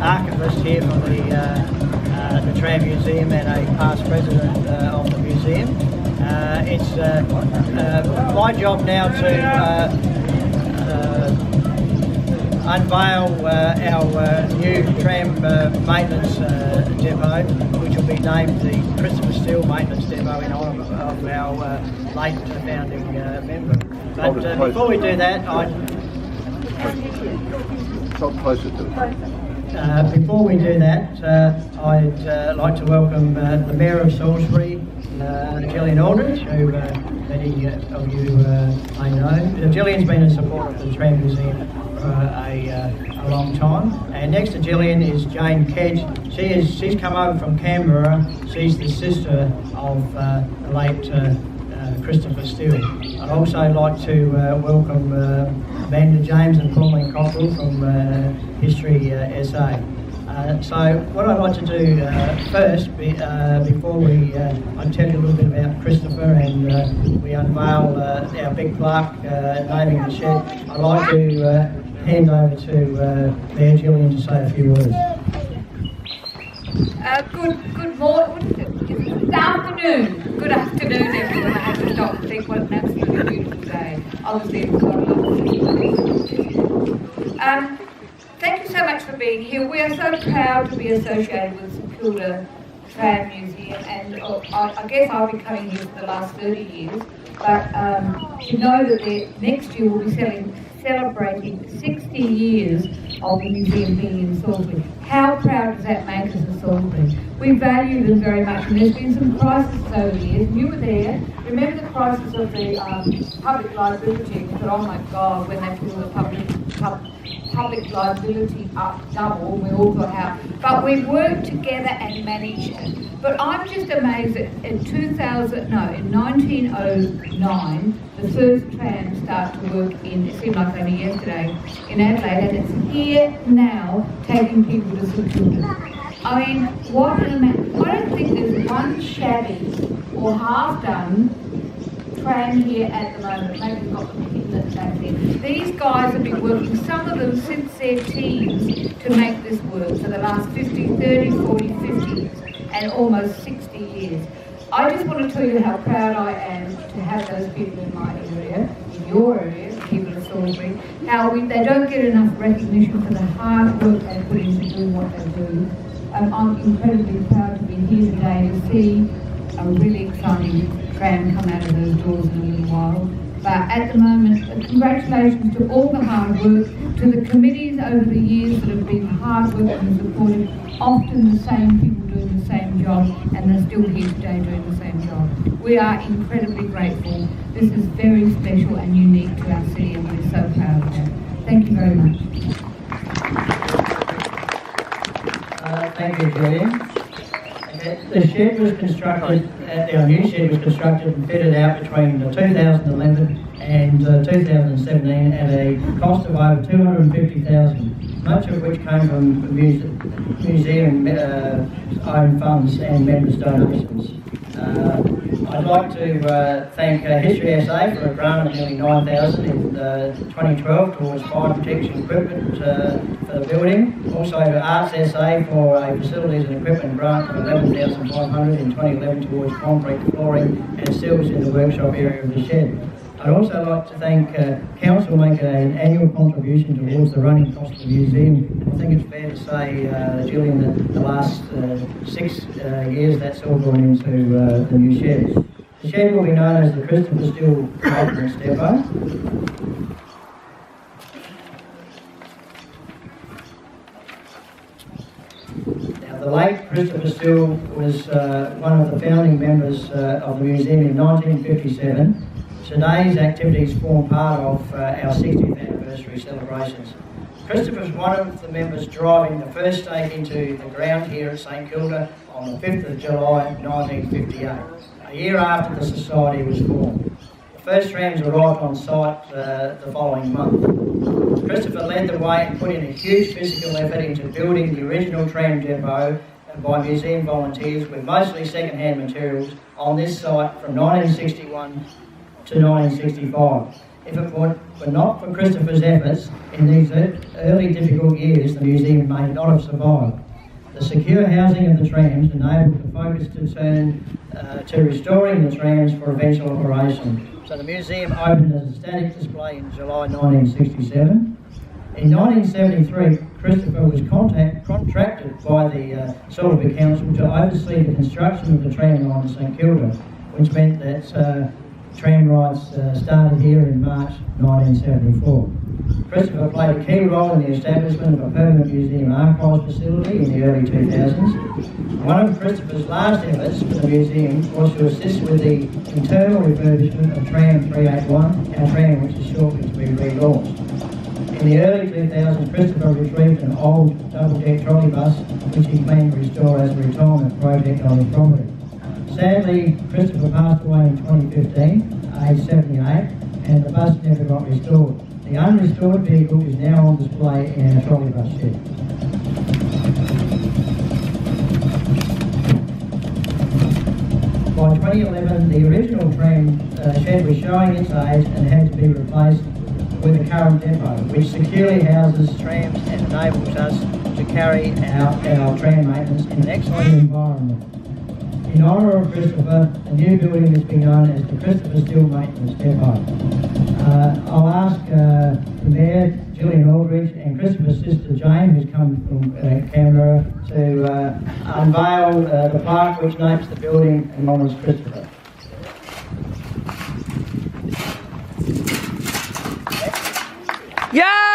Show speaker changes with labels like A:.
A: archivist here for the Tram Museum and a past president of the museum. It's my job now to unveil our new tram maintenance depot, which will be named the Christopher Steele Maintenance Depot in honour of our late founding member. But before we do that, before we do that, I'd like to welcome the Mayor of Salisbury, Gillian Aldridge, who many of you may know. Gillian's been a supporter of the Tram Museum for a long time. And next to Gillian is Jane Kedge. She's come over from Canberra. She's the sister of the late Christopher Steele. I'd also like to welcome Amanda James and Pauline Cockrell from History SA. So what I'd like to do first, before I tell you a little bit about Christopher and we unveil our big plaque naming the shed, I'd like to hand over to Mayor Gillian to say a few words.
B: Good morning. Good afternoon. Good afternoon, everyone. I have to stop and think what an absolutely beautiful day. Obviously, it's got a lot. Thank you so much for being here. We are so proud to be associated with St Kilda Tram Museum, and I guess I've been coming here for the last 30 years, but to know that next year we'll be celebrating 60 years of the museum being in Salisbury. How proud does that make us in Salisbury? We value them very much, and there's been some crises over the years. You were there. Remember the crisis of the public liability? We thought, oh my God, when they put all the public liability up double, we all got out. But we worked together and managed it. But I'm just amazed that in 1909, the first tram started to work it seemed like only yesterday, in Adelaide, and it's here now taking people to St Kilda. I mean, what an amount. I don't think there's one shabby or half-done tram here at the moment. Maybe we've got them in the back there. These guys have been working, some of them since their teens, to make this work for the last 50, 30, 40, 50 and almost 60 years. I just want to tell you how proud I am to have those people in my area, in your area, the people of Salisbury, how they don't get enough recognition for the hard work they put into doing what they do. I'm incredibly proud to be here today to see a really exciting tram come out of those doors in a little while. But at the moment, congratulations to all the hard work, to the committees over the years that have been hard work and supported, often the same people doing the same job, and they're still here today doing the same job. We are incredibly grateful. This is very special and unique to our city, and we're so proud of that. Thank you very much.
A: Thank you, Gillian. The shed was constructed, our new shed was constructed and fitted out between 2011 and 2017 at a cost of over $250,000, much of which came from the museum own funds and members' donations. I'd like to thank History SA for a grant of nearly $9,000 in 2012 towards fire protection equipment for the building. Also to Arts SA for a facilities and equipment grant of $11,500 in 2011 towards concrete flooring and seals in the workshop area of the shed. I'd also like to thank Council making an annual contribution towards the running cost of the museum. I think it's fair to say, Gillian, that the last 6 years that's all gone into the new shed. The shed will be known as the Christopher Steele Maintenance Depot. Now, the late Christopher Steele was one of the founding members of the museum in 1957. Today's activities form part of our 60th anniversary celebrations. Christopher was one of the members driving the first stake into the ground here at St Kilda on the 5th of July 1958, a year after the society was formed. The first trams arrived on site the following month. Christopher led the way and put in a huge physical effort into building the original tram depot by museum volunteers with mostly second-hand materials on this site from 1961 to 1965. If it were not for Christopher's efforts in these early difficult years, the museum may not have survived. The secure housing of the trams enabled the focus to turn to restoring the trams for eventual operation. So the museum opened as a static display in July 1967. In 1973, Christopher was contracted by the Kilda Council to oversee the construction of the tram line to St Kilda, which meant that tram rides started here in March 1974. Christopher played a key role in the establishment of a permanent museum archives facility in the early 2000s. One of Christopher's last efforts for the museum was to assist with the internal refurbishment of Tram 381, our tram which is shortly to be relaunched. In the early 2000s, Christopher retrieved an old double-deck trolley bus which he planned to restore as a retirement project on his property. Sadly, Christopher passed away in 2015, aged 78, and the bus never got restored. The unrestored vehicle is now on display in our trolley bus shed. By 2011, the original tram shed was showing its age and had to be replaced with a current depot, which securely houses trams and enables us to carry out our tram maintenance in an excellent environment. In honour of Christopher, a new building has been known as the Christopher Steele Maintenance Depot. I'll ask the Mayor, Gillian Aldridge, and Christopher's sister Jane, who's come from Canberra, to unveil the plaque which names the building and honours Christopher.
C: Yeah!